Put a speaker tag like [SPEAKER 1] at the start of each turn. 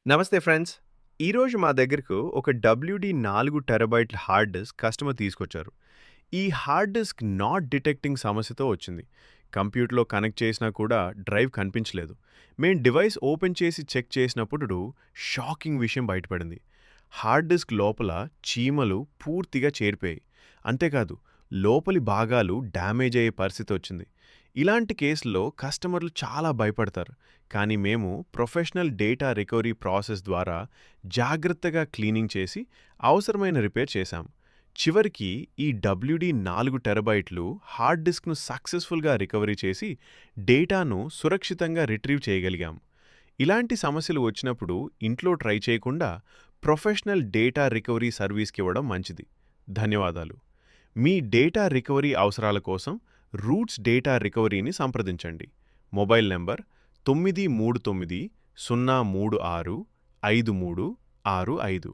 [SPEAKER 1] నమస్తే ఫ్రెండ్స్. ఈరోజు మా దగ్గరకు ఒక WD 4 టెరాబైట్ల హార్డ్ డిస్క్ కస్టమర్ తీసుకొచ్చారు. ఈ హార్డ్ డిస్క్ నాట్ డిటెక్టింగ్ సమస్యతో వచ్చింది. కంప్యూటర్లో కనెక్ట్ చేసినా కూడా డ్రైవ్ కనిపించలేదు. మేం డివైస్ ఓపెన్ చేసి చెక్ చేసినప్పుడు షాకింగ్ విషయం బయటపడింది. హార్డ్ డిస్క్ లోపల చీమలు పూర్తిగా చేరిపోయాయి. అంతేకాదు లోపలి భాగాలు డ్యామేజ్ అయ్యే పరిస్థితి వచ్చింది. ఇలాంటి కేసుల్లో కస్టమర్లు చాలా భయపడతారు. కానీ మేము ప్రొఫెషనల్ డేటా రికవరీ ప్రాసెస్ ద్వారా జాగ్రత్తగా క్లీనింగ్ చేసి అవసరమైన రిపేర్ చేశాం. చివరికి ఈ WD 4 టెరాబైట్లు హార్డ్ డిస్క్ను సక్సెస్ఫుల్గా రికవరీ చేసి డేటాను సురక్షితంగా రిట్రీవ్ చేయగలిగాం. ఇలాంటి సమస్యలు వచ్చినప్పుడు ఇంట్లో ట్రై చేయకుండా ప్రొఫెషనల్ డేటా రికవరీ సర్వీస్కి ఇవ్వడం మంచిది. ధన్యవాదాలు. మీ డేటా రికవరీ అవసరాల కోసం రూట్స్ డేటా రికవరీని సంప్రదించండి. Mobile number 939 036 5365.